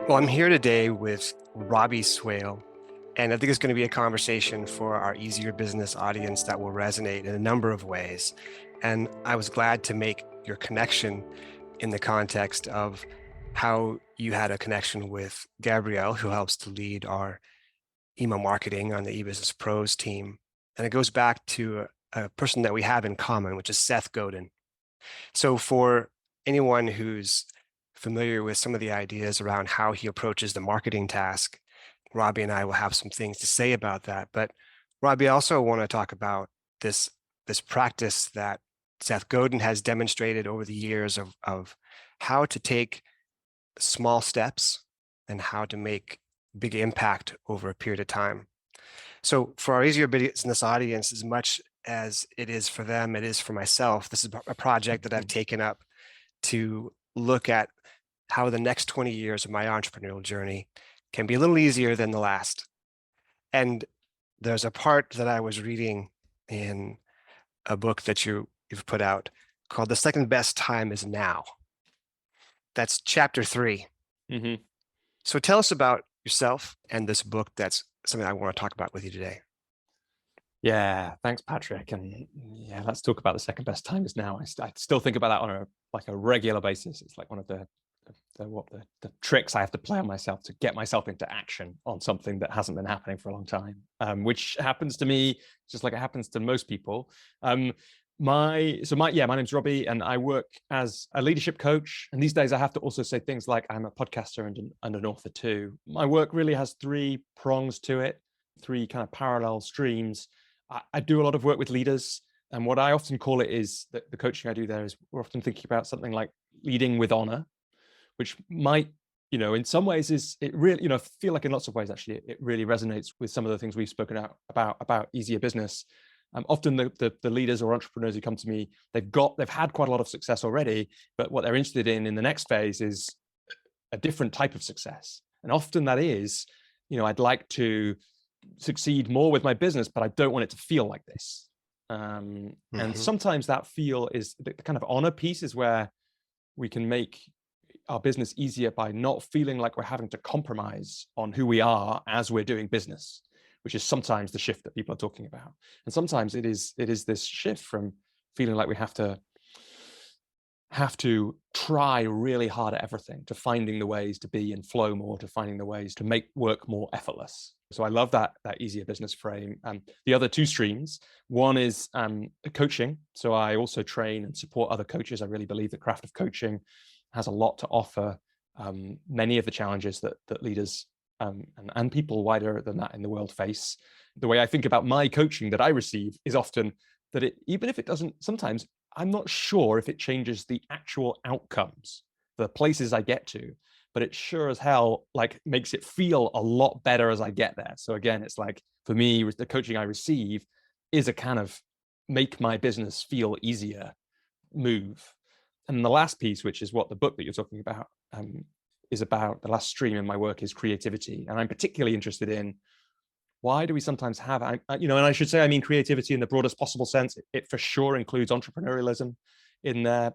Well, I'm here today with Robbie Swale, and I think it's going to be a conversation for our Easier Business audience that will resonate in a number of ways. And I was glad to make your connection in the context of how you had a connection with Gabrielle, who helps to lead our email marketing on the eBusiness Pros team. And it goes back to a person that we have in common, which is Seth Godin. So for anyone who's familiar with some of the ideas around how he approaches the marketing task, Robbie and I will have some things to say about that. But Robbie, I also want to talk about this practice that Seth Godin has demonstrated over the years of how to take small steps and how to make big impact over a period of time. So for our Easier Business audience, as much as it is for them, it is for myself. This is a project that I've taken up to look at how the next 20 years of my entrepreneurial journey can be a little easier than the last. And there's a part that I was reading in a book that you've put out called The Second Best Time Is Now. That's chapter 3. Mm-hmm. So tell us about yourself and this book. That's something I want to talk about with you today. Yeah, thanks, Patrick. And yeah, let's talk about the second best time is now. I still think about that on a regular basis. It's like one of the tricks I have to play on myself to get myself into action on something that hasn't been happening for a long time, which happens to me just like it happens to most people. My name's Robbie, and I work as a leadership coach. And these days I have to also say things like I'm a podcaster and an author too. My work really has 3 prongs to it, 3 kind of parallel streams. I do a lot of work with leaders, and what I often call it is that the coaching I do there is we're often thinking about something like leading with honor, which might, in some ways it really, I feel like in lots of ways, actually, it really resonates with some of the things we've spoken about easier business. Often the leaders or entrepreneurs who come to me, they've had quite a lot of success already, but what they're interested in the next phase is a different type of success. And often that is, I'd like to succeed more with my business, but I don't want it to feel like this. And sometimes that feel is the kind of honor piece is where we can make our business easier by not feeling like we're having to compromise on who we are as we're doing business, which is sometimes the shift that people are talking about. And sometimes it is this shift from feeling like we have to try really hard at everything, to finding the ways to be in flow more, to finding the ways to make work more effortless. So I love that easier business frame. The other 2 streams, one is coaching. So I also train and support other coaches. I really believe the craft of coaching has a lot to offer many of the challenges that leaders and people wider than that in the world face. The way I think about my coaching that I receive is often that even if it doesn't, sometimes I'm not sure if it changes the actual outcomes, the places I get to, but it sure as hell makes it feel a lot better as I get there. So again, it's like for me, the coaching I receive is a kind of make my business feel easier move. And the last piece, which is what the book that you're talking about is about, the last stream in my work is creativity. And I'm particularly interested in why do we sometimes have, and I should say, I mean, creativity in the broadest possible sense. It for sure includes entrepreneurialism in there.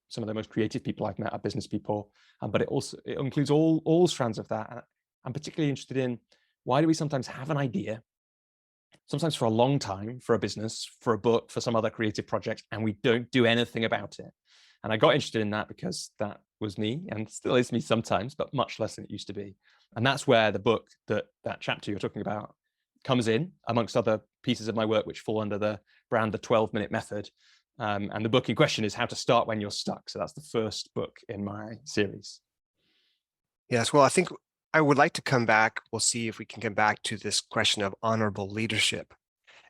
Some of the most creative people I've met are business people, but it includes all strands of that. And I'm particularly interested in why do we sometimes have an idea, sometimes for a long time, for a business, for a book, for some other creative project, and we don't do anything about it. And I got interested in that because that was me and still is me sometimes, but much less than it used to be. And that's where the book, that chapter you're talking about, comes in, amongst other pieces of my work, which fall under the brand, the 12-minute method. And the book in question is How to Start When You're Stuck. So that's the first book in my series. Yes, well, I think I would like to come back. We'll see if we can come back to this question of honorable leadership.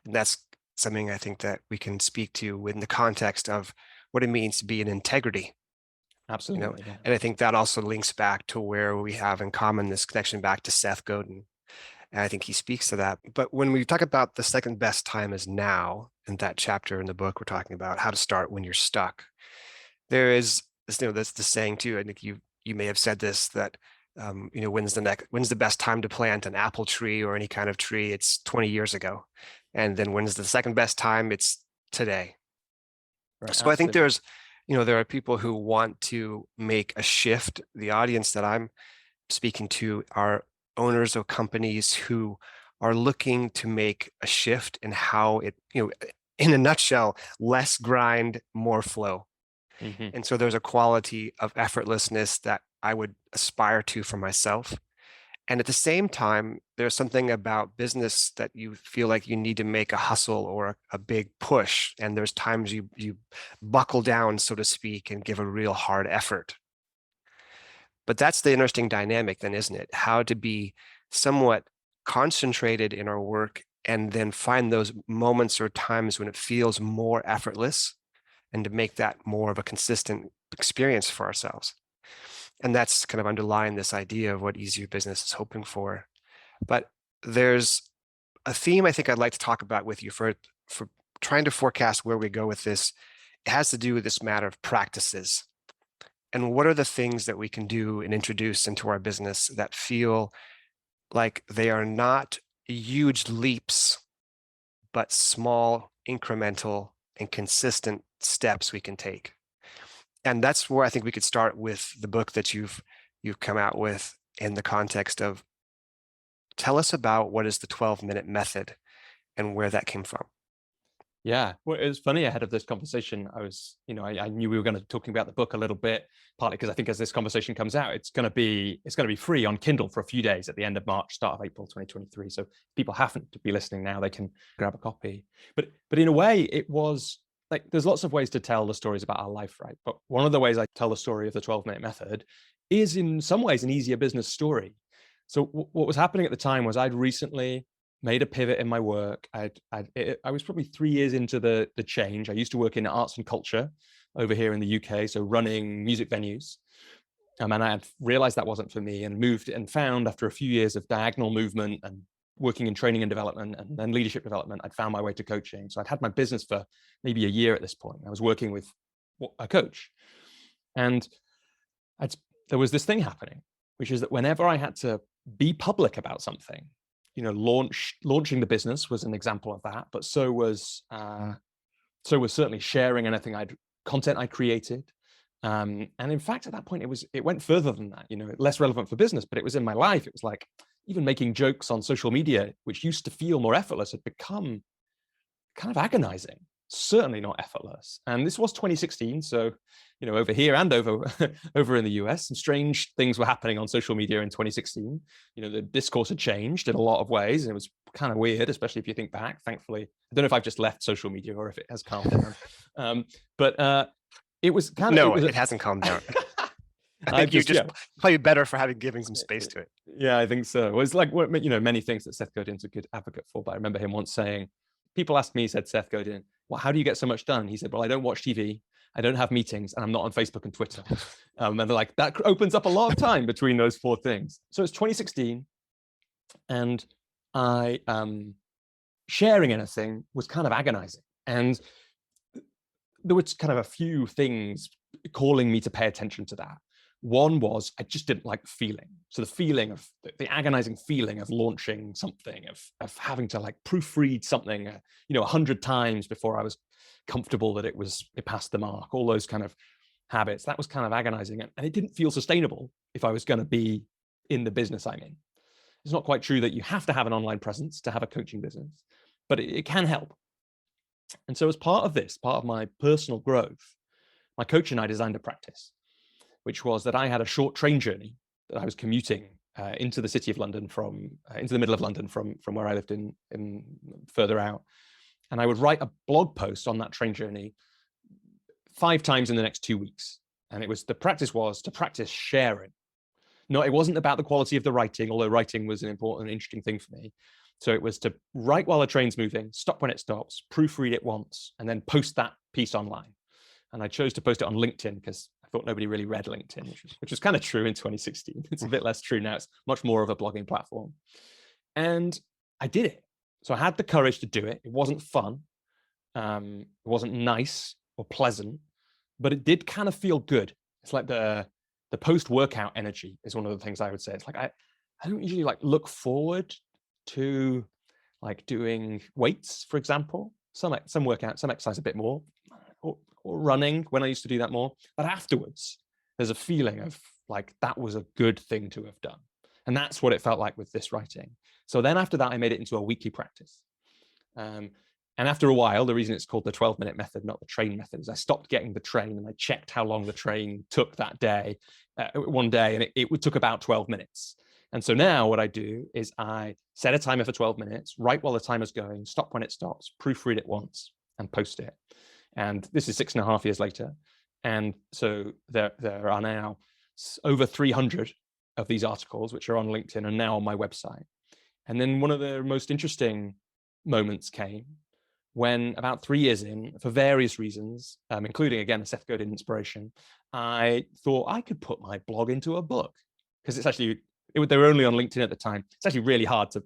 And that's something I think that we can speak to within the context of what it means to be in integrity. Absolutely. Yeah. And I think that also links back to where we have in common this connection back to Seth Godin. And I think he speaks to that. But when we talk about the second best time is now, in that chapter in the book, we're talking about how to start when you're stuck. There is this, that's the saying too. I think you may have said this, that when's the best time to plant an apple tree or any kind of tree? It's 20 years ago. And then when's the second best time? It's today. Right, so absolutely. I think there are people who want to make a shift. The audience that I'm speaking to are owners of companies who are looking to make a shift in how it, in a nutshell, less grind, more flow. Hmm. And so there's a quality of effortlessness that I would aspire to for myself. And at the same time, there's something about business that you feel like you need to make a hustle or a big push. And there's times you buckle down, so to speak, and give a real hard effort. But that's the interesting dynamic then, isn't it? How to be somewhat concentrated in our work and then find those moments or times when it feels more effortless and to make that more of a consistent experience for ourselves. And that's kind of underlying this idea of what Easier Business is hoping for. But there's a theme I think I'd like to talk about with you for trying to forecast where we go with this. It has to do with this matter of practices. And what are the things that we can do and introduce into our business that feel like they are not huge leaps, but small, incremental, and consistent steps we can take? And that's where I think we could start with the book that you've come out with in the context of, tell us about what is the 12-minute method and where that came from. Yeah, well, it was funny ahead of this conversation. I knew we were going to be talking about the book a little bit, partly because I think as this conversation comes out, it's going to be free on Kindle for a few days at the end of March, start of April 2023. So if people happen to be listening now, they can grab a copy. But in a way, it was like there's lots of ways to tell the stories about our life, right? But one of the ways I tell the story of the 12-minute method is in some ways an easier business story. So what was happening at the time was I'd recently made a pivot in my work. I was probably 3 years into the change. I used to work in arts and culture over here in the UK, so running music venues. And I had realized that wasn't for me and moved and found after a few years of diagonal movement and working in training and development and then leadership development, I'd found my way to coaching. So I'd had my business for maybe a year at this point. I was working with a coach. And there was this thing happening, which is that whenever I had to be public about something, launching the business was an example of that, but so was certainly sharing content I created. And in fact, at that point, it went further than that, less relevant for business, but it was in my life. It was like even making jokes on social media, which used to feel more effortless, had become kind of agonizing, certainly not effortless. And this was 2016. So, over here and over in the US, some strange things were happening on social media in 2016. The discourse had changed in a lot of ways, and it was kind of weird, especially if you think back. Thankfully, I don't know if I've just left social media or if it has calmed down. But it was kind of... No, it hasn't calmed down. I think you probably better for giving some space to it. Yeah, I think so. Well, it's like, many things that Seth Godin's a good advocate for, but I remember him once saying, people asked me, said Seth Godin, well, how do you get so much done? He said, well, I don't watch TV, I don't have meetings, and I'm not on Facebook and Twitter. And they're like, that opens up a lot of time between those four things. So it's 2016, and I sharing anything was kind of agonizing. And there was kind of a few things calling me to pay attention to that. One was I just didn't like the feeling. So the agonizing feeling of launching something, of having to proofread something, 100 times before I was comfortable that it passed the mark, all those kind of habits. That was kind of agonizing. And it didn't feel sustainable if I was going to be in the business I'm in. It's not quite true that you have to have an online presence to have a coaching business, but it can help. And so as part of my personal growth, my coach and I designed a practice, which was that I had a short train journey that I was commuting into the city of London into the middle of London from where I lived in further out. And I would write a blog post on that train journey 5 times in the next 2 weeks. And the practice was to practice sharing. No, it wasn't about the quality of the writing, although writing was an important, interesting thing for me. So it was to write while the train's moving, stop when it stops, proofread it once, and then post that piece online. And I chose to post it on LinkedIn because I thought nobody really read LinkedIn, which was kind of true in 2016. It's a bit less true now. It's much more of a blogging platform. And I did it. So I had the courage to do it. It wasn't fun. It wasn't nice or pleasant, but it did kind of feel good. It's like the post-workout energy is one of the things I would say. It's like I don't usually look forward to doing weights, for example. Some workout, some exercise a bit more, or running when I used to do that more. But afterwards, there's a feeling of like that was a good thing to have done. And that's what it felt like with this writing. So then after that, I made it into a weekly practice. And after a while, the reason it's called the 12-minute method, not the train method, is I stopped getting the train and I checked how long the train took that day, one day, and it took about 12 minutes. And so now what I do is I set a timer for 12 minutes, write while the timer's going, stop when it stops, proofread it once, and post it. And this is 6.5 years later. And so there are now over 300 of these articles, which are on LinkedIn and now on my website. And then one of the most interesting moments came when about 3 years in, for various reasons, including, again, a Seth Godin inspiration, I thought I could put my blog into a book. Because it's actually, they were only on LinkedIn at the time. It's actually really hard to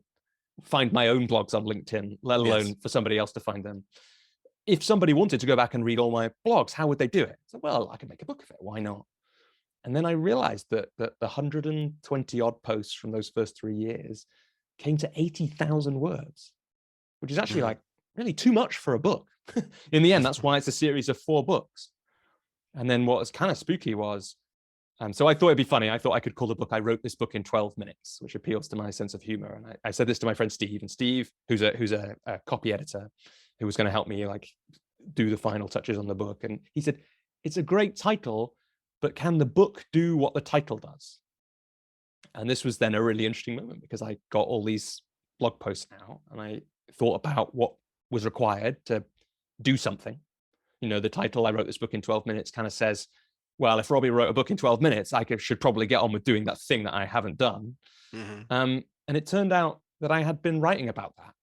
find my own blogs on LinkedIn, let alone for somebody else to find them. If somebody wanted to go back and read all my blogs, how would they do it? So, well, I could make a book of it. Why not? And then I realized that the 120 odd posts from those first 3 years came to 80,000 words, which is actually like really too much for a book. In the end, that's why it's a series of 4 books. And then what was kind of spooky was, so I thought it'd be funny. I thought I could call the book, I wrote this book in 12 minutes, which appeals to my sense of humor. And I said this to my friend Steve, and Steve, who's a copy editor, who was going to help me like do the final touches on the book. And he said, it's a great title, but can the book do what the title does? And this was then a really interesting moment because I got all these blog posts out and I thought about what was required to do something. You know, the title, I wrote this book in 12 minutes, kind of says, well, if Robbie wrote a book in 12 minutes, I should probably get on with doing that thing that I haven't done. And it turned out that I had been writing about that,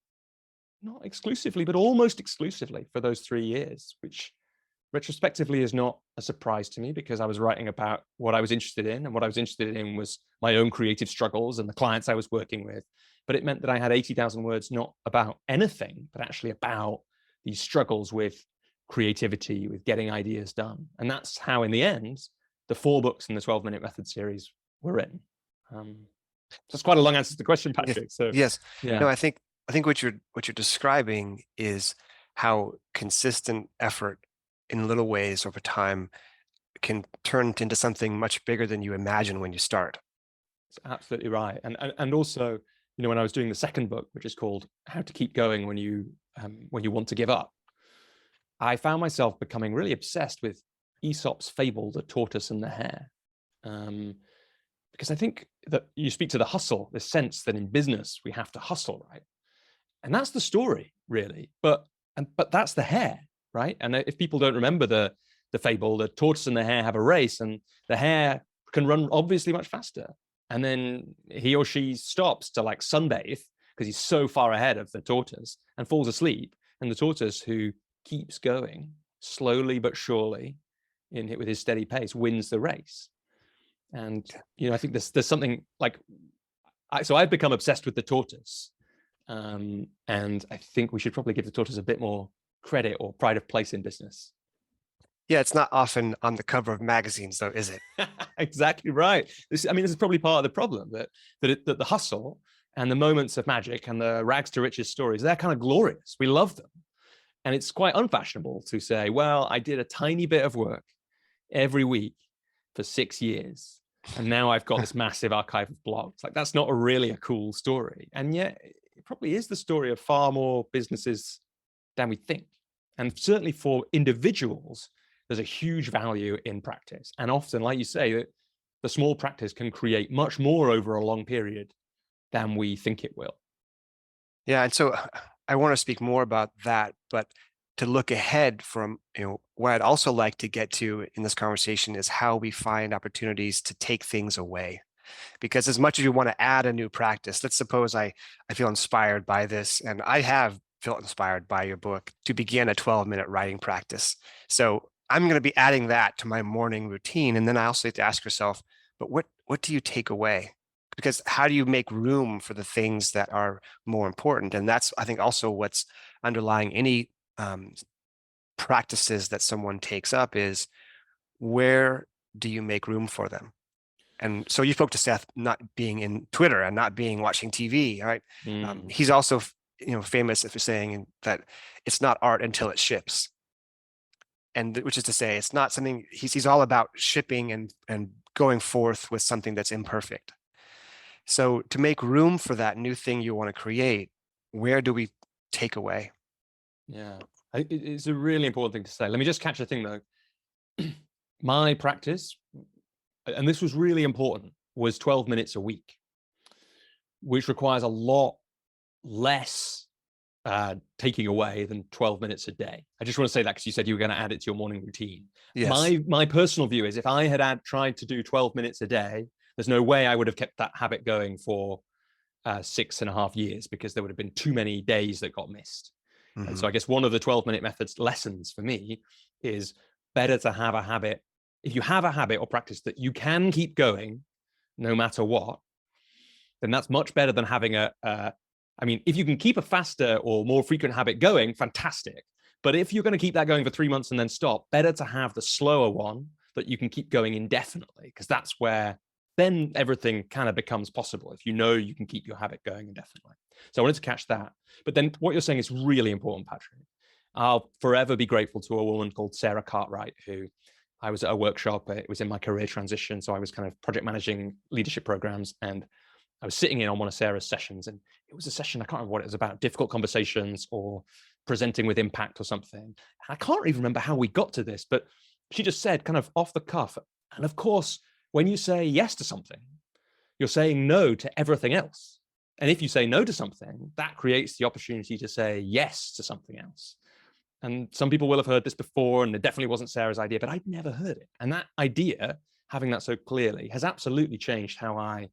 not exclusively, but almost exclusively for those 3 years, which retrospectively is not a surprise to me because I was writing about what I was interested in, and what I was interested in was my own creative struggles and the clients I was working with. But it meant that I had 80,000 words, not about anything, but actually about these struggles with creativity, with getting ideas done. And that's how, in the end, the 4 books in the 12-minute method series were written. So it's quite a long answer to the question, Patrick. So yes, yeah. No, I think what you're describing is how consistent effort in little ways over time can turn into something much bigger than you imagine when you start. That's absolutely right. And also, you know, when I was doing the second book, which is called How to Keep Going When You Want to Give Up, I found myself becoming really obsessed with Aesop's fable, The Tortoise and the Hare. Because I think that you speak to the hustle, this sense that in business we have to hustle, right? And that's the story, really. But that's the hare, right? And if people don't remember the fable, the tortoise and the hare have a race, and the hare can run obviously much faster. And then he or she stops to like sunbathe because he's so far ahead of the tortoise and falls asleep. And the tortoise, who keeps going slowly but surely with his steady pace, wins the race. And, you know, I think there's something like, so I've become obsessed with the tortoise. And I think we should probably give the tortoise a bit more credit or pride of place in business. Yeah, it's not often on the cover of magazines, though, is it? Exactly right. This is probably part of the problem, that the hustle and the moments of magic and the rags to riches stories, they're kind of glorious. We love them. And it's quite unfashionable to say, well, I did a tiny bit of work every week for 6 years, and now I've got this massive archive of blogs. Like, that's not really a cool story. And yet it probably is the story of far more businesses than we think. And certainly for individuals, there's a huge value in practice. And often, like you say, that the small practice can create much more over a long period than we think it will. Yeah, and so I want to speak more about that, but to look ahead from, what I'd also like to get to in this conversation is how we find opportunities to take things away. Because as much as you want to add a new practice, let's suppose I feel inspired by this, and I have felt inspired by your book to begin a 12-minute writing practice. So I'm going to be adding that to my morning routine. And then I also have to ask yourself, but what do you take away? Because how do you make room for the things that are more important? And that's, I think, also what's underlying any practices that someone takes up is, where do you make room for them? And so you spoke to Seth not being in Twitter and not being watching TV, right? He's also, famous for saying that it's not art until it ships. And which is to say, it's not something he's all about shipping and going forth with something that's imperfect. So to make room for that new thing you want to create, where do we take away? Yeah, it's a really important thing to say. Let me just catch a thing though. My practice, and this was really important, was 12 minutes a week, which requires a lot less taking away than 12 minutes a day. I just want to say that because you said you were going to add it to your morning routine. Yes. My personal view is if I had tried to do 12 minutes a day, there's no way I would have kept that habit going for 6.5 years, because there would have been too many days that got missed. And so I guess one of the 12-minute methods lessons for me is better to have a habit. If you have a habit or practice that you can keep going no matter what, then that's much better than having I mean, if you can keep a faster or more frequent habit going, fantastic. But if you're going to keep that going for 3 months and then stop, better to have the slower one that you can keep going indefinitely, because that's where then everything kind of becomes possible if you know you can keep your habit going indefinitely. So I wanted to catch that. But then what you're saying is really important, Patrick. I'll forever be grateful to a woman called Sarah Cartwright, who I was at a workshop. It was in my career transition. So I was kind of project managing leadership programs, and I was sitting in on one of Sarah's sessions, and it was a session, I can't remember what it was about, difficult conversations or presenting with impact or something. I can't even remember how we got to this, but she just said kind of off the cuff, and of course, when you say yes to something, you're saying no to everything else. And if you say no to something, that creates the opportunity to say yes to something else. And some people will have heard this before, and it definitely wasn't Sarah's idea, but I'd never heard it. And that idea, having that so clearly, has absolutely changed how I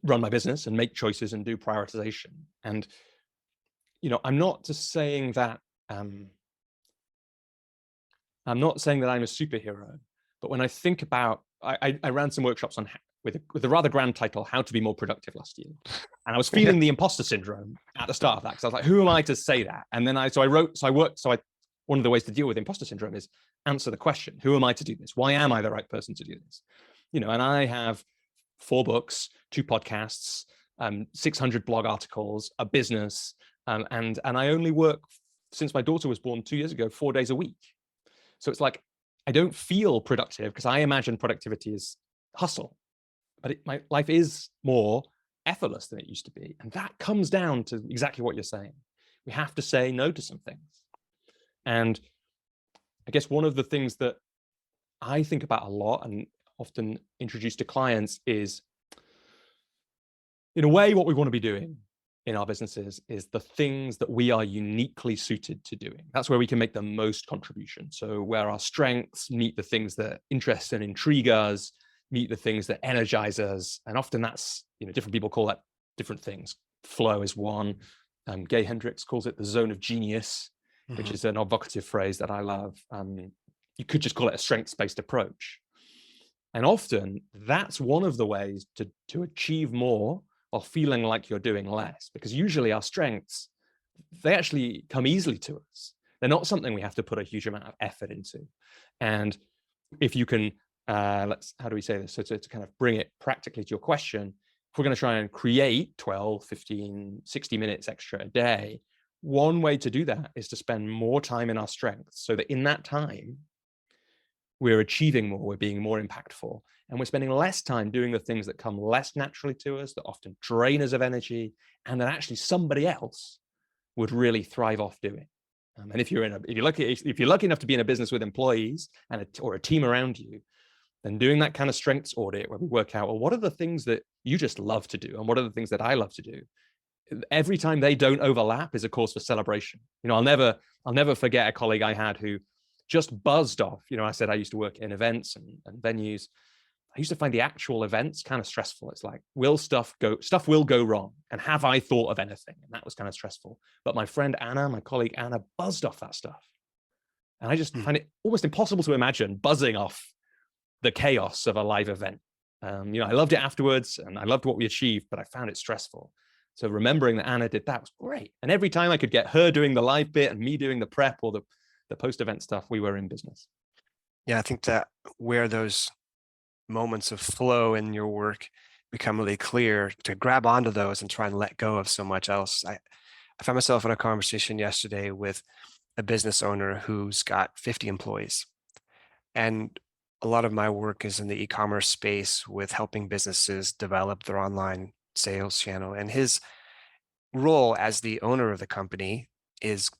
run my business and make choices and do prioritization. And, you know, I'm not just saying that I'm not saying that I'm a superhero, but when I think about, I ran some workshops on with a rather grand title, How to Be More Productive, last year. And I was feeling the imposter syndrome at the start of that, because I was like, who am I to say that? And then one of the ways to deal with imposter syndrome is answer the question, who am I to do this? Why am I the right person to do this? You know, and I have 4 books, 2 podcasts, 600 blog articles, a business, and I only work, since my daughter was born 2 years ago, 4 days a week. So it's like, I don't feel productive because I imagine productivity is hustle, but my life is more effortless than it used to be. And that comes down to exactly what you're saying. We have to say no to some things. And I guess one of the things that I think about a lot and often introduce to clients is, in a way, what we want to be doing in our businesses is the things that we are uniquely suited to doing. That's where we can make the most contribution. So where our strengths meet the things that interest and intrigue us, meet the things that energize us. And often that's, you know, different people call that different things. Flow is one. Gay Hendricks calls it the zone of genius, which is an evocative phrase that I love. You could just call it a strengths-based approach. And often that's one of the ways to achieve more while feeling like you're doing less, because usually our strengths, they actually come easily to us. They're not something we have to put a huge amount of effort into. And if you can, how do we say this? So to kind of bring it practically to your question, if we're going to try and create 12, 15, 60 minutes extra a day, one way to do that is to spend more time in our strengths, so that in that time, we're achieving more, we're being more impactful, and we're spending less time doing the things that come less naturally to us, that often drain us of energy, and that actually somebody else would really thrive off doing. And if you're lucky enough to be in a business with employees or a team around you, then doing that kind of strengths audit where we work out, well, what are the things that you just love to do, and what are the things that I love to do? Every time they don't overlap is a cause for celebration. You know, I'll never forget a colleague I had who just buzzed off. You know, I said I used to work in events and venues. I used to find the actual events kind of stressful. It's like, stuff will go wrong. And have I thought of anything? And that was kind of stressful. But my friend Anna, my colleague Anna, buzzed off that stuff. And I just find it almost impossible to imagine buzzing off the chaos of a live event. You know, I loved it afterwards and I loved what we achieved, but I found it stressful. So remembering that Anna did that was great. And every time I could get her doing the live bit and me doing the prep or the post-event stuff, we were in business. Yeah, I think that where those moments of flow in your work become really clear, to grab onto those and try and let go of so much else. I found myself in a conversation yesterday with a business owner who's got 50 employees. And a lot of my work is in the e-commerce space with helping businesses develop their online sales channel. And his role as the owner of the company is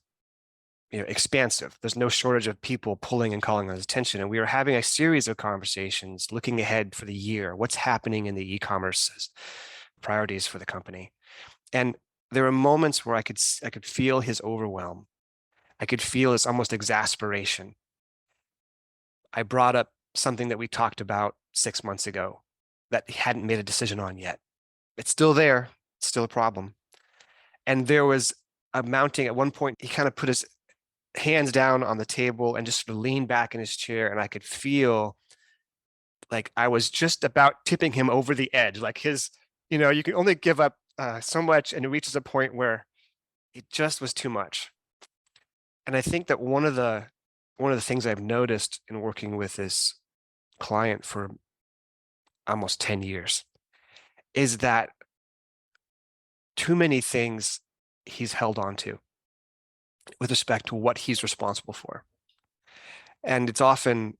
expansive. There's no shortage of people pulling and calling on his attention. And we were having a series of conversations looking ahead for the year, what's happening in the e-commerce priorities for the company. And there were moments where I could feel his overwhelm. I could feel his almost exasperation. I brought up something that we talked about 6 months ago that he hadn't made a decision on yet. It's still there, it's still a problem. And there was a mounting at one point, he kind of put his hands down on the table and just sort of leaned back in his chair. And I could feel like I was just about tipping him over the edge. Like you can only give up so much, and it reaches a point where it just was too much. And I think that one of the things I've noticed in working with this client for almost 10 years is that too many things he's held on to with respect to what he's responsible for. And it's often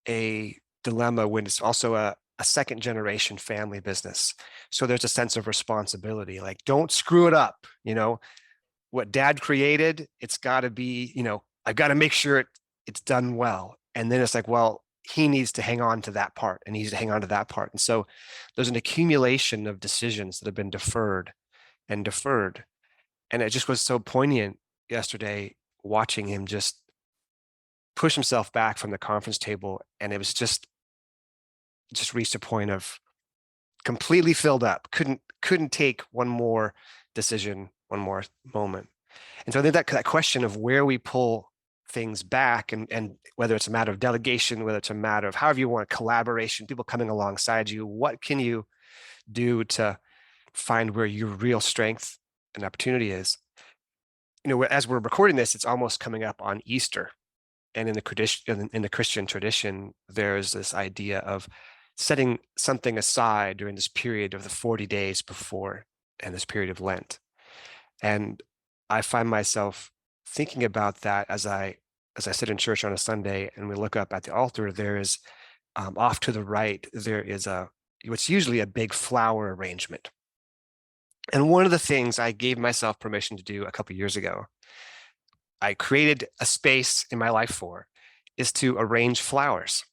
a dilemma when it's also a second generation family business. So there's a sense of responsibility, like, don't screw it up. What dad created, it's got to be, I've got to make sure it's done well. And then it's like, well, he needs to hang on to that part and he needs to hang on to that part. And so there's an accumulation of decisions that have been deferred and deferred. And it just was so poignant yesterday watching him just push himself back from the conference table. And it was just reached a point of completely filled up, couldn't take one more decision, one more moment. And so I think that question of where we pull things back, and whether it's a matter of delegation, whether it's a matter of however you want, collaboration, people coming alongside you, what can you do to find where your real strength and opportunity is? As we're recording this, it's almost coming up on Easter. And in the Christian tradition, there's this idea of setting something aside during this period of the 40 days before and this period of Lent. And I find myself thinking about that as I sit in church on a Sunday and we look up at the altar. There is off to the right, there is what's usually a big flower arrangement. And one of the things I gave myself permission to do a couple of years ago, I created a space in my life for, is to arrange flowers.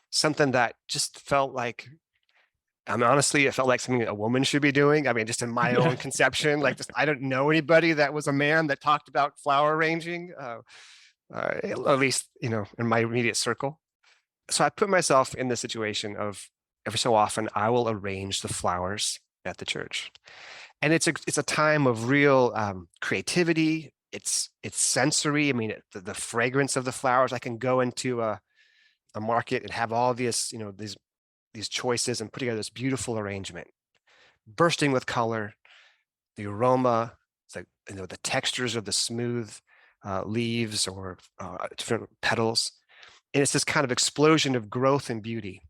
Something that just felt like, honestly, it felt like something a woman should be doing. I mean, just in my own conception, like, just, I don't know anybody that was a man that talked about flower arranging, at least, in my immediate circle. So I put myself in the situation of every so often I will arrange the flowers at the church. And it's a time of real creativity. It's sensory. I mean, the fragrance of the flowers. I can go into a market and have all these, these choices and put together this beautiful arrangement, bursting with color, the aroma, the textures of the smooth leaves or different petals. And it's this kind of explosion of growth and beauty.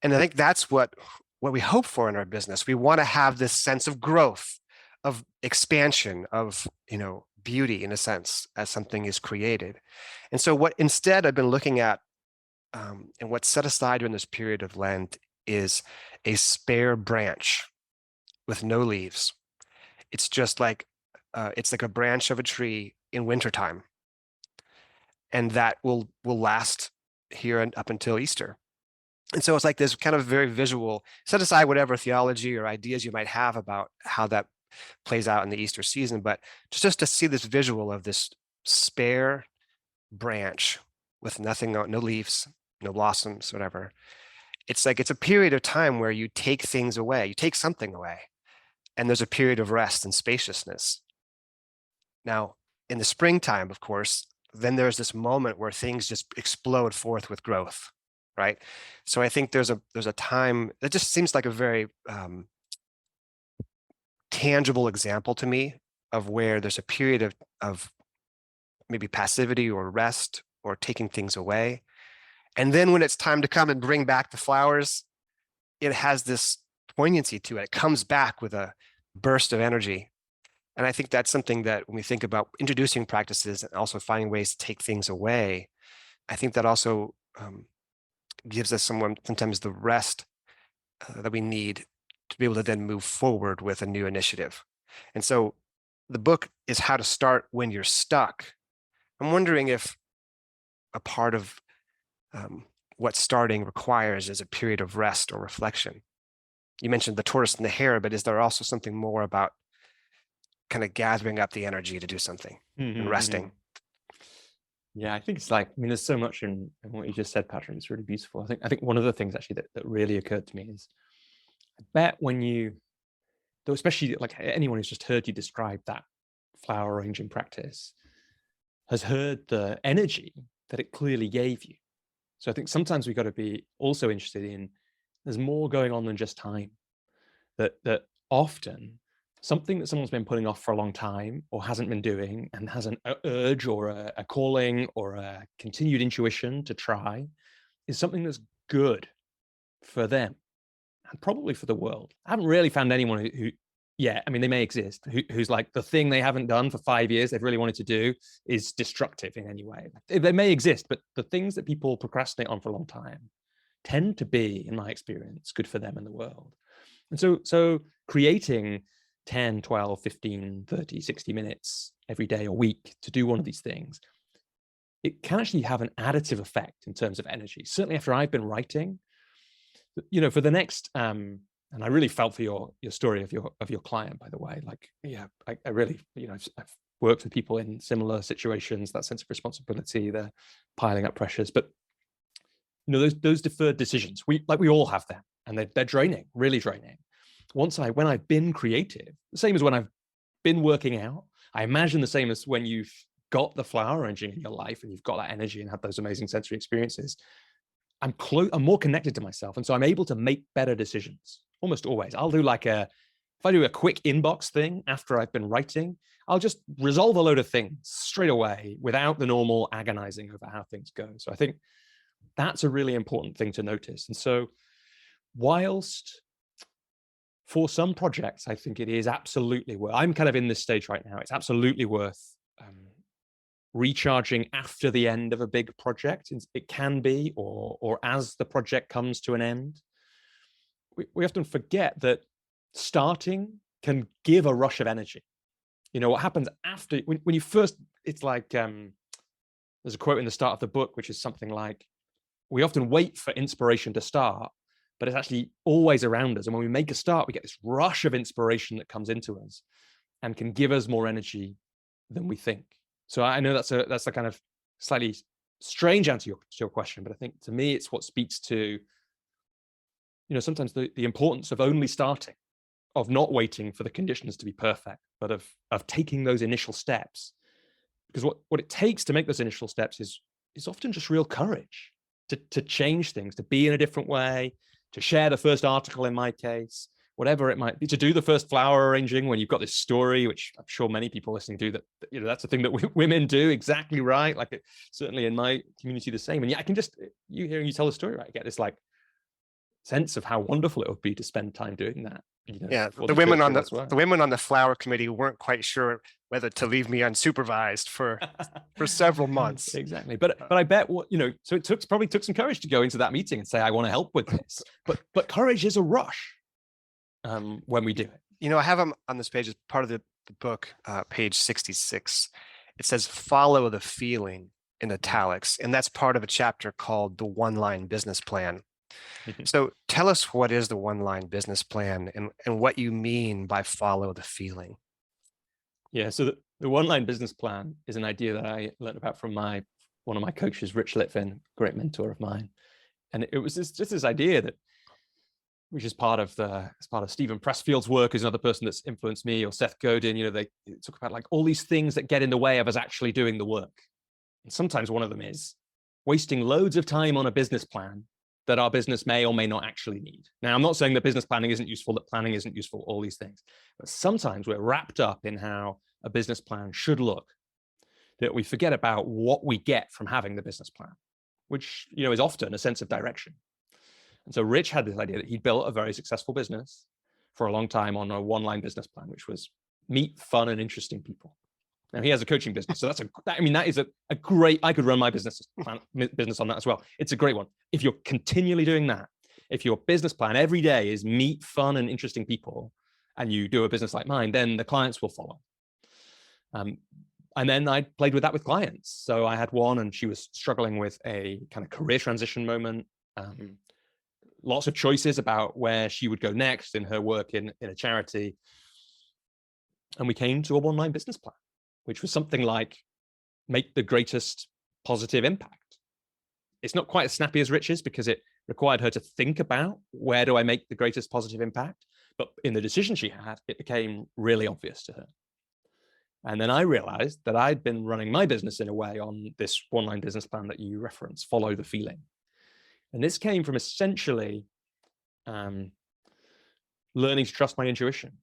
And I think that's what we hope for in our business. We want to have this sense of growth, of expansion, of, beauty, in a sense, as something is created. And so what instead I've been looking at, and what's set aside during this period of Lent, is a spare branch with no leaves. It's just like it's like a branch of a tree in wintertime, and that will last here and up until Easter. And so it's like this kind of very visual, set aside whatever theology or ideas you might have about how that plays out in the Easter season, but just to see this visual of this spare branch with nothing, no leaves, no blossoms, whatever. It's like, it's a period of time where you take things away, you take something away, and there's a period of rest and spaciousness. Now, in the springtime, of course, then there's this moment where things just explode forth with growth, right? So I think there's a time that just seems like a very tangible example to me of where there's a period of maybe passivity or rest or taking things away. And then when it's time to come and bring back the flowers, it has this poignancy to it. It comes back with a burst of energy. And I think that's something that when we think about introducing practices and also finding ways to take things away, I think that also gives us sometimes the rest that we need to be able to then move forward with a new initiative. And so the book is How to Start When You're Stuck. I'm wondering if a part of what starting requires is a period of rest or reflection. You mentioned the tortoise and the hare, but is there also something more about kind of gathering up the energy to do something and resting? Yeah, I think it's like, I mean, there's so much in what you just said, Patrick. It's really beautiful. I think one of the things actually that really occurred to me is, I bet when you, though, especially like anyone who's just heard you describe that flower arranging practice, has heard the energy that it clearly gave you. So I think sometimes we've got to be also interested in, there's more going on than just time. That often something that someone's been putting off for a long time or hasn't been doing and has an urge or a calling or a continued intuition to try is something that's good for them and probably for the world. I haven't really found anyone who yeah, I mean, they may exist, who's like the thing they haven't done for 5 years they've really wanted to do is destructive in any way. They may exist, but the things that people procrastinate on for a long time tend to be, in my experience, good for them and the world. And so creating 10, 12, 15, 30, 60 minutes every day or week to do one of these things, it can actually have an additive effect in terms of energy. Certainly after I've been writing, for the next, and I really felt for your story of your client, by the way. Like, yeah, I really, I've worked with people in similar situations, that sense of responsibility, the piling up pressures. But those deferred decisions, we all have them, and they're draining, really draining. When I've been creative, the same as when I've been working out, I imagine the same as when you've got the flower arranging in your life and you've got that energy and have those amazing sensory experiences. I'm more connected to myself, and so I'm able to make better decisions almost always. I'll do if I do a quick inbox thing after I've been writing, I'll just resolve a load of things straight away without the normal agonizing over how things go. So I think that's a really important thing to notice. And so whilst for some projects, I think it is absolutely worth, I'm kind of in this stage right now, it's absolutely worth recharging after the end of a big project. It can be, or as the project comes to an end. We often forget that starting can give a rush of energy. What happens after, when you first, it's like, there's a quote in the start of the book, which is something like, we often wait for inspiration to start, but it's actually always around us. And when we make a start, we get this rush of inspiration that comes into us and can give us more energy than we think. So I know that's a kind of slightly strange answer to your question, but I think to me, it's what speaks to, sometimes the importance of only starting, of not waiting for the conditions to be perfect, but of taking those initial steps. Because what it takes to make those initial steps is often just real courage to change things, to be in a different way, to share the first article in my case, whatever it might be, to do the first flower arranging when you've got this story, which I'm sure many people listening do, that that's the thing that women do exactly right. Like certainly in my community, the same. And yeah, I can just, hearing you tell the story, right, I get this like sense of how wonderful it would be to spend time doing that. Yeah, the women on the flower committee weren't quite sure whether to leave me unsupervised for several months. Exactly, but I bet so it probably took some courage to go into that meeting and say, I want to help with this. But courage is a rush when we do it. I have them on this page as part of the book, page 66. It says follow the feeling in italics, and that's part of a chapter called the one-line business plan. So tell us, what is the one-line business plan and what you mean by follow the feeling? Yeah, so the one-line business plan is an idea that I learned about from one of my coaches, Rich Litvin, great mentor of mine. And it was just this idea that, which is part of Stephen Pressfield's work, is another person that's influenced me, or Seth Godin. They talk about like all these things that get in the way of us actually doing the work. And sometimes one of them is wasting loads of time on a business plan that our business may or may not actually need. Now, I'm not saying that business planning isn't useful, that planning isn't useful, all these things. But sometimes we're wrapped up in how a business plan should look, that we forget about what we get from having the business plan, which is often a sense of direction. And so Rich had this idea that he'd built a very successful business for a long time on a one-line business plan, which was meet fun and interesting people. Now he has a coaching business. So that is a great, I could run my business on that as well. It's a great one. If you're continually doing that, if your business plan every day is meet fun and interesting people, and you do a business like mine, then the clients will follow. And then I played with that with clients. So I had one, and she was struggling with a kind of career transition moment. Lots of choices about where she would go next in her work in a charity. And we came to a one-line business plan, which was something like make the greatest positive impact. It's not quite as snappy as Rich's because it required her to think about where do I make the greatest positive impact. But in the decision she had, it became really obvious to her. And then I realized that I'd been running my business in a way on this one-line business plan that you reference, follow the feeling. And this came from essentially learning to trust my intuition.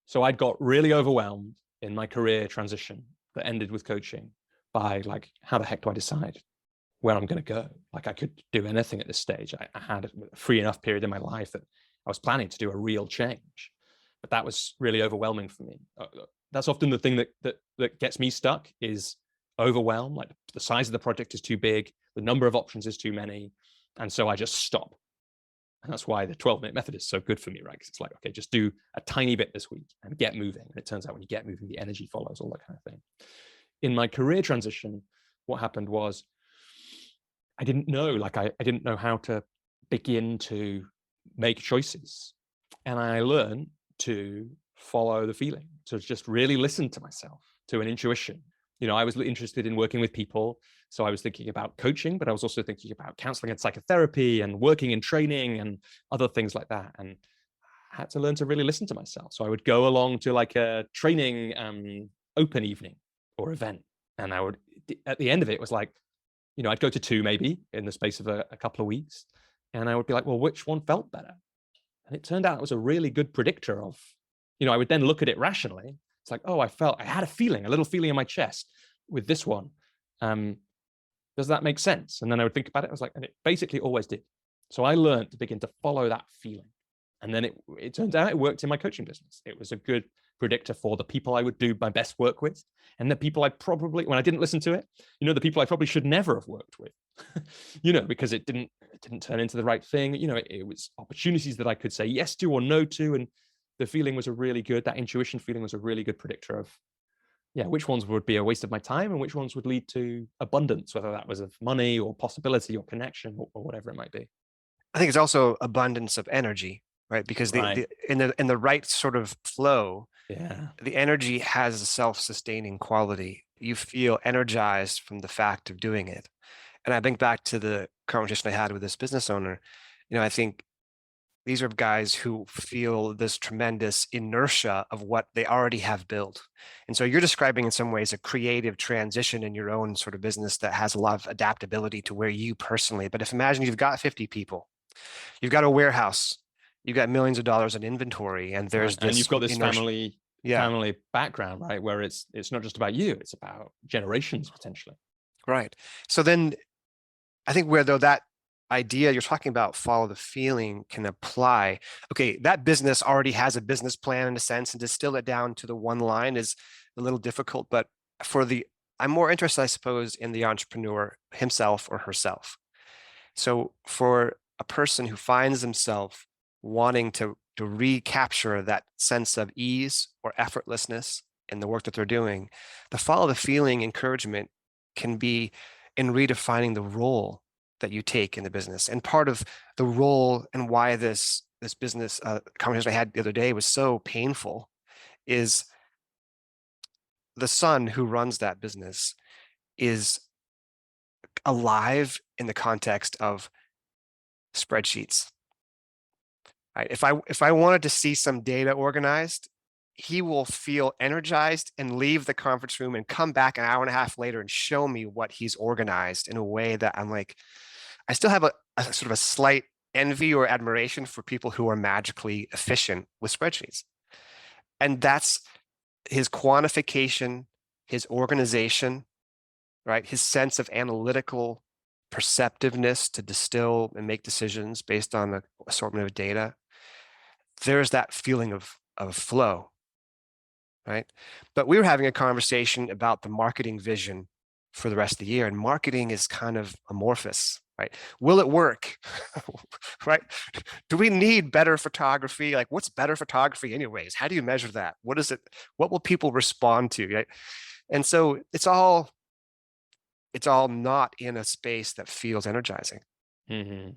So I'd got really overwhelmed in my career transition that ended with coaching by like, how the heck do I decide where I'm going to go? Like I could do anything at this stage. I had a free enough period in my life that I was planning to do a real change, but that was really overwhelming for me. That's often the thing that gets me stuck is overwhelm. Like the size of the project is too big, the number of options is too many, and so I just stop. And that's why the 12-minute method is so good for me, right? Because it's like, okay, just do a tiny bit this week and get moving. And it turns out when you get moving, the energy follows, all that kind of thing. In my career transition, what happened was I didn't know, I didn't know how to begin to make choices. And I learned to follow the feeling, to just really listen to myself, to an intuition. I was interested in working with people. So I was thinking about coaching, but I was also thinking about counseling and psychotherapy and working in training and other things like that. And I had to learn to really listen to myself. So I would go along to like a training open evening or event. And I would, at the end of it, was like, I'd go to 2 maybe in the space of a couple of weeks. And I would be like, well, which one felt better? And it turned out it was a really good predictor of, I would then look at it rationally. It's like, oh, I had a little feeling in my chest with this one. Does that make sense? And then I would think about it. I was like, and it basically always did. So I learned to begin to follow that feeling. And then it turns out it worked in my coaching business. It was a good predictor for the people I would do my best work with. And the people I probably, when I didn't listen to it, the people I probably should never have worked with, because it didn't turn into the right thing. It was opportunities that I could say yes to or no to. And the feeling was that intuition feeling was a really good predictor of, which ones would be a waste of my time and which ones would lead to abundance, whether that was of money or possibility or connection or whatever it might be. I think it's also abundance of energy, right? Because in the right sort of flow, the energy has a self-sustaining quality. You feel energized from the fact of doing it. And I think back to the conversation I had with this business owner, I think these are guys who feel this tremendous inertia of what they already have built. And so you're describing in some ways a creative transition in your own sort of business that has a lot of adaptability to where you personally, but imagine you've got 50 people, you've got a warehouse, you've got millions of dollars in inventory, and there's this, and you've got this inertia. family background, right? Where it's not just about you, it's about generations potentially. Right. So then I think where though that idea you're talking about, follow the feeling, can apply. Okay, that business already has a business plan in a sense, and distill it down to the one line is a little difficult. But I'm more interested, I suppose, in the entrepreneur himself or herself. So for a person who finds himself wanting to recapture that sense of ease or effortlessness in the work that they're doing, the follow the feeling encouragement can be in redefining the role that you take in the business. And part of the role and why this business conversation I had the other day was so painful is the son who runs that business is alive in the context of spreadsheets. Right? If I wanted to see some data organized, he will feel energized and leave the conference room and come back an hour and a half later and show me what he's organized in a way that I'm like, I still have a sort of a slight envy or admiration for people who are magically efficient with spreadsheets. And that's his quantification, his organization, right? His sense of analytical perceptiveness to distill and make decisions based on an assortment of data. There's that feeling of flow, right? But we were having a conversation about the marketing vision for the rest of the year, and marketing is kind of amorphous, right? Will it work? Right? Do we need better photography? Like, what's better photography anyways? How do you measure that? What is it? What will people respond to? Right? And so it's all not in a space that feels energizing. Mm-hmm.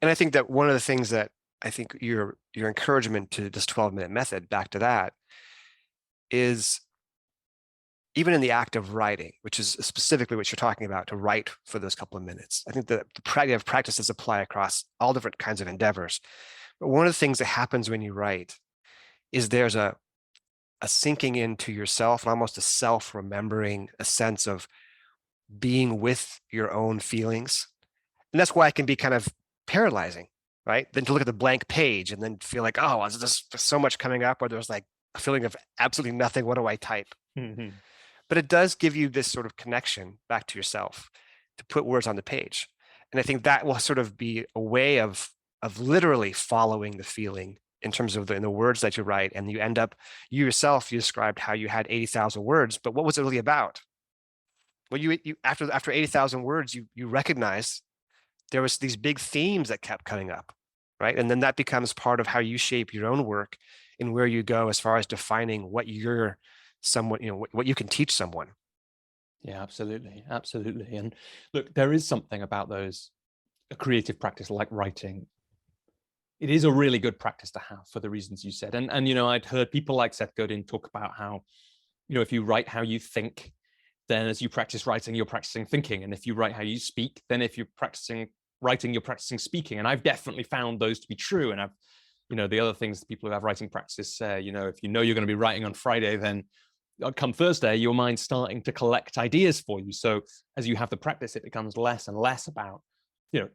And I think that one of the things that I think your encouragement to this 12-minute method, back to that, is even in the act of writing, which is specifically what you're talking about, to write for those couple of minutes. I think that the practices apply across all different kinds of endeavors. But one of the things that happens when you write is there's a sinking into yourself and almost a self-remembering, a sense of being with your own feelings. And that's why it can be kind of paralyzing, right? Then to look at the blank page and then feel like, oh, there's so much coming up, or there's like a feeling of absolutely nothing. What do I type? Mm-hmm. But it does give you this sort of connection back to yourself to put words on the page. And I think that will sort of be a way of literally following the feeling in terms of in the words that you write. And you end up, you yourself, you described how you had 80,000 words, but what was it really about? Well, you after 80,000 words, you recognize there was these big themes that kept coming up, right? And then that becomes part of how you shape your own work and where you go as far as defining what you're someone, what you can teach someone. Yeah, absolutely. Absolutely. And look, there is something about a creative practice like writing. It is a really good practice to have for the reasons you said. And I'd heard people like Seth Godin talk about how, if you write how you think, then as you practice writing, you're practicing thinking. And if you write how you speak, then if you're practicing writing, you're practicing speaking. And I've definitely found those to be true. And the other things people who have writing practices say, if you're going to be writing on Friday, then come Thursday, your mind's starting to collect ideas for you. So as you have the practice, it becomes less and less about,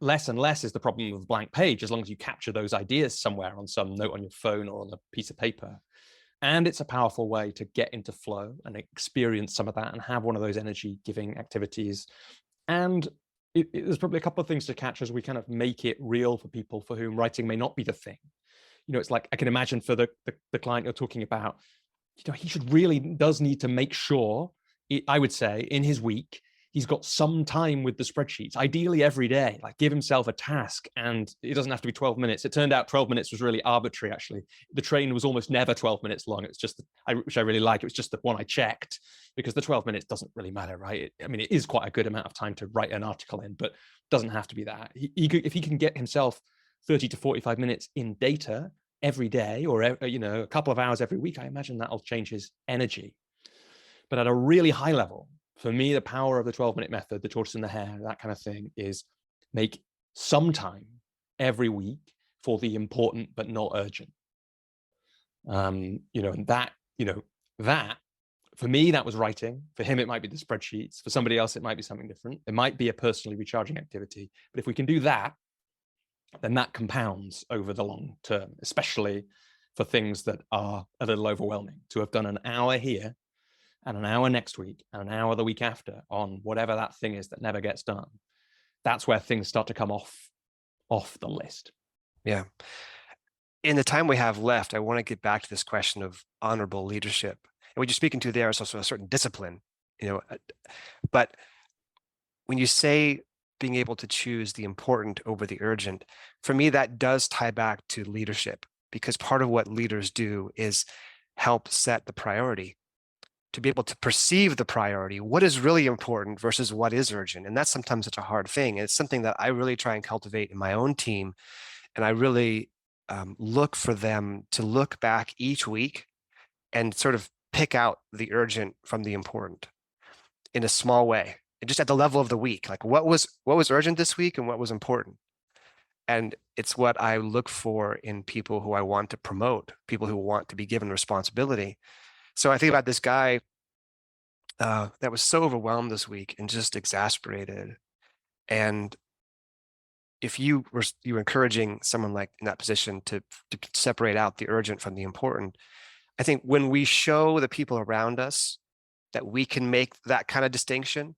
less and less is the problem of a blank page, as long as you capture those ideas somewhere on some note on your phone or on a piece of paper. And it's a powerful way to get into flow and experience some of that and have one of those energy giving activities. And there's probably a couple of things to catch as we kind of make it real for people for whom writing may not be the thing. It's like, I can imagine for the client you're talking about, he does need to make sure, I would say, in his week, he's got some time with the spreadsheets, ideally every day, like give himself a task, and it doesn't have to be 12 minutes. It turned out 12 minutes was really arbitrary, actually. The train was almost never 12 minutes long. It's just, which I really like, it was just the one I checked, because the 12 minutes doesn't really matter, right? It is quite a good amount of time to write an article in, but doesn't have to be that. If he can get himself 30 to 45 minutes in data every day, or a couple of hours every week, I imagine that'll change his energy. But at a really high level, for me, the power of the 12-minute method, the tortoise and the hare, that kind of thing, is make some time every week for the important but not urgent. And that for me, that was writing. For him, it might be the spreadsheets. For somebody else, it might be something different. It might be a personally recharging activity. But if we can do that, then that compounds over the long term, especially for things that are a little overwhelming. To have done an hour here and an hour next week and an hour the week after on whatever that thing is that never gets done, that's where things start to come off the list. Yeah. In the time we have left, I want to get back to this question of honorable leadership. And what you're speaking to there is also a certain discipline, but when you say being able to choose the important over the urgent, for me, that does tie back to leadership, because part of what leaders do is help set the priority, to be able to perceive the priority, what is really important versus what is urgent. And that's sometimes such a hard thing. And it's something that I really try and cultivate in my own team. And I really look for them to look back each week and sort of pick out the urgent from the important in a small way, and just at the level of the week, like what was urgent this week and what was important. And it's what I look for in people who I want to promote, people who want to be given responsibility. So I think about this guy that was so overwhelmed this week and just exasperated. And if you were encouraging someone like in that position to separate out the urgent from the important, I think when we show the people around us that we can make that kind of distinction,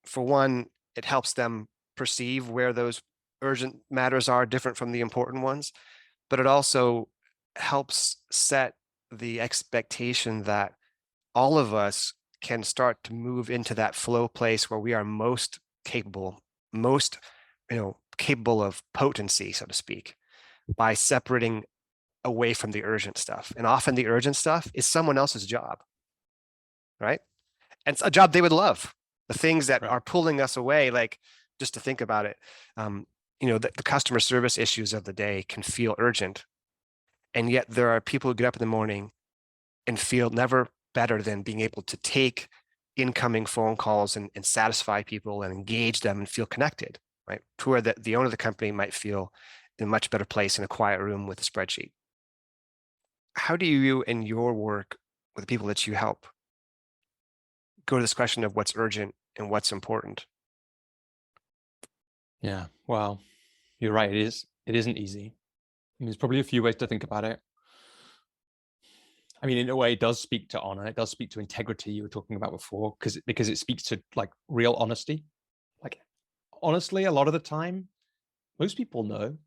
for one, it helps them perceive where those urgent matters are different from the important ones, but it also helps set the expectation that all of us can start to move into that flow place where we are most capable, most, capable of potency, so to speak, by separating away from the urgent stuff. And often the urgent stuff is someone else's job, right? And it's a job they would love. The things that Right. are pulling us away, like just to think about it, the customer service issues of the day can feel urgent. And yet there are people who get up in the morning and feel never better than being able to take incoming phone calls and satisfy people and engage them and feel connected, right? To where the owner of the company might feel in a much better place in a quiet room with a spreadsheet. How do you, in your work with the people that you help, go to this question of what's urgent and what's important? Yeah. Well, you're right. It isn't easy. And there's probably a few ways to think about it. I mean, in a way, it does speak to honor. It does speak to integrity you were talking about before, because it speaks to like real honesty. Like, honestly, a lot of the time, most people know.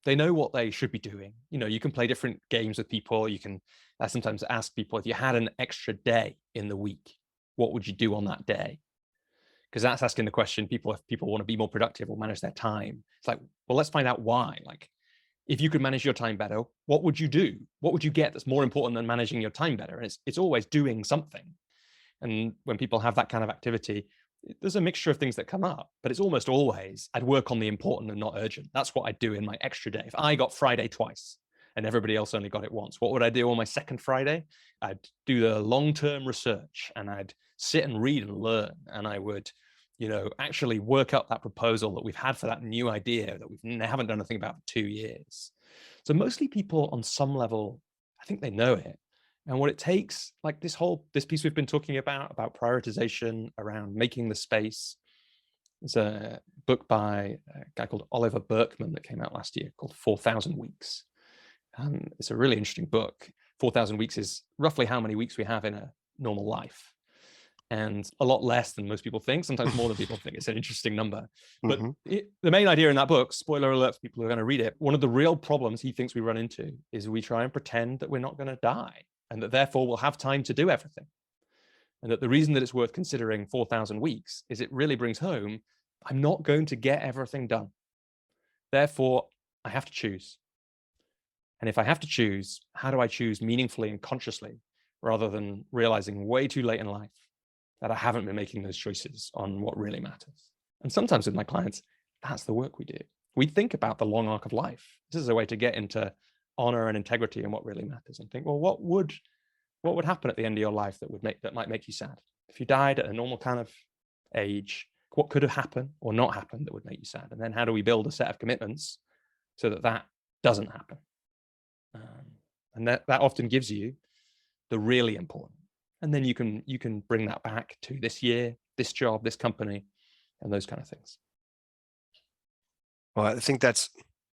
They know what they should be doing. You can play different games with people. You can sometimes ask people, if you had an extra day in the week, what would you do on that day? Because that's asking the question, if people want to be more productive or manage their time. It's like, well, let's find out why. Like, if you could manage your time better, what would you do? What would you get that's more important than managing your time better? And it's always doing something. And when people have that kind of activity, there's a mixture of things that come up, but it's almost always, I'd work on the important and not urgent. That's what I'd do in my extra day. If I got Friday twice and everybody else only got it once, what would I do on my second Friday? I'd do the long-term research, and I'd sit and read and learn. And I would, actually work up that proposal that we've had for that new idea that we haven't done anything about for 2 years. So mostly people on some level, I think they know it. And what it takes, like this piece we've been talking about prioritization, around making the space. There's a book by a guy called Oliver Burkeman that came out last year called 4,000 Weeks. It's a really interesting book. 4,000 weeks is roughly how many weeks we have in a normal life. And a lot less than most people think, sometimes more than people think. It's an interesting number. But the main idea in that book, spoiler alert for people who are going to read it, one of the real problems he thinks we run into is we try and pretend that we're not going to die, and that therefore we'll have time to do everything. And that the reason that it's worth considering 4,000 weeks is it really brings home, I'm not going to get everything done. Therefore, I have to choose. And if I have to choose, how do I choose meaningfully and consciously, rather than realizing way too late in life that I haven't been making those choices on what really matters? And sometimes with my clients, that's the work we do. We think about the long arc of life. This is a way to get into honor and integrity and what really matters, and think, well, what would happen at the end of your life that might make you sad? If you died at a normal kind of age, what could have happened or not happened that would make you sad? And then how do we build a set of commitments so that doesn't happen? And that often gives you the really important. And then you can bring that back to this year, this job, this company, and those kind of things. Well, I think that's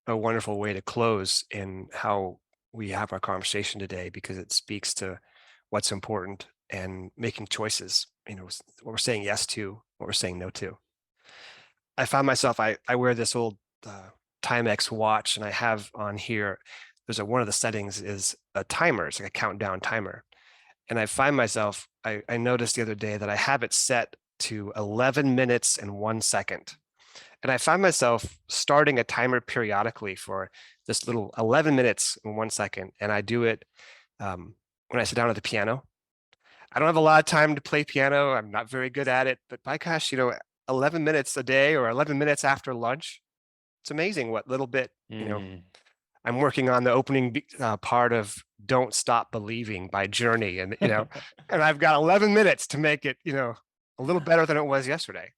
a wonderful way to close in how we have our conversation today, because it speaks to what's important and making choices, what we're saying yes to, what we're saying no to. I found myself, I wear this old Timex watch, and I have on here, one of the settings is a timer. It's like a countdown timer. And I find myself, I noticed the other day that I have it set to 11 minutes and 1 second. And I find myself starting a timer periodically for this little 11 minutes and 1 second. And I do it when I sit down at the piano. I don't have a lot of time to play piano. I'm not very good at it, but by gosh, 11 minutes a day or 11 minutes after lunch, it's amazing what little bit, I'm working on the opening part of Don't Stop Believing by Journey. And, and I've got 11 minutes to make it, a little better than it was yesterday.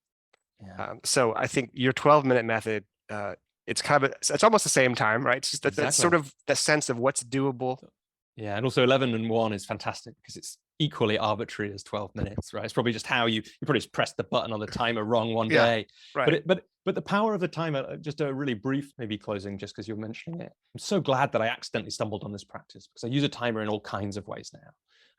Yeah. So I think your 12-minute method, it's it's almost the same time, right? It's just that's sort of the sense of what's doable. Yeah, and also 11 and 1 is fantastic because it's equally arbitrary as 12 minutes, right? It's probably just how you probably just pressed the button on the timer wrong one day. Right. But the power of the timer, just a really brief maybe closing, just because you're mentioning it. I'm so glad that I accidentally stumbled on this practice, because I use a timer in all kinds of ways now.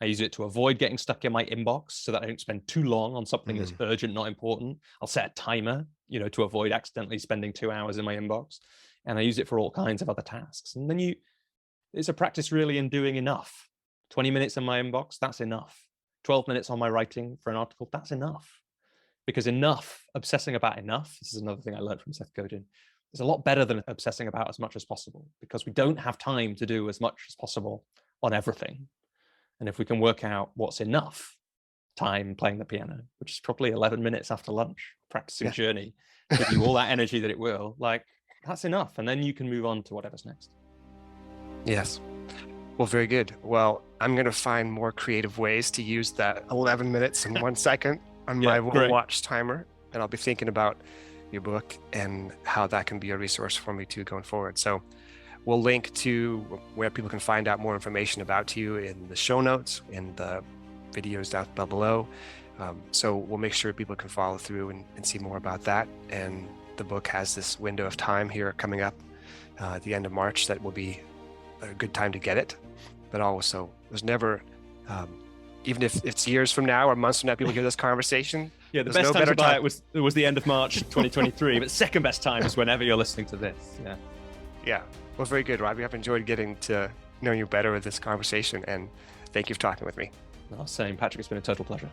I use it to avoid getting stuck in my inbox so that I don't spend too long on something that's urgent, not important. I'll set a timer, to avoid accidentally spending 2 hours in my inbox. And I use it for all kinds of other tasks. And then it's a practice really in doing enough 20 minutes in my inbox, that's enough. 12 minutes on my writing for an article, that's enough. Because obsessing about enough, this is another thing I learned from Seth Godin, is a lot better than obsessing about as much as possible, because we don't have time to do as much as possible on everything. And if we can work out what's enough time playing the piano, which is probably 11 minutes after lunch, practicing Journey, give you all that energy that it will, like, that's enough. And then you can move on to whatever's next. Yes. Well, very good. Well, I'm going to find more creative ways to use that 11 minutes and 1 second on my watch timer. And I'll be thinking about your book and how that can be a resource for me too going forward. So we'll link to where people can find out more information about you in the show notes, in the videos down below. So we'll make sure people can follow through and see more about that. And the book has this window of time here coming up at the end of March that will be a good time to get it. But also, there's never, even if it's years from now or months from now, people hear this conversation. Yeah, the best time to buy it was the end of March 2023, but second best time is whenever you're listening to this. Yeah. Yeah. Well, very good, Robbie. I've enjoyed getting to know you better with this conversation, and thank you for talking with me. Well, same, Patrick. It's been a total pleasure.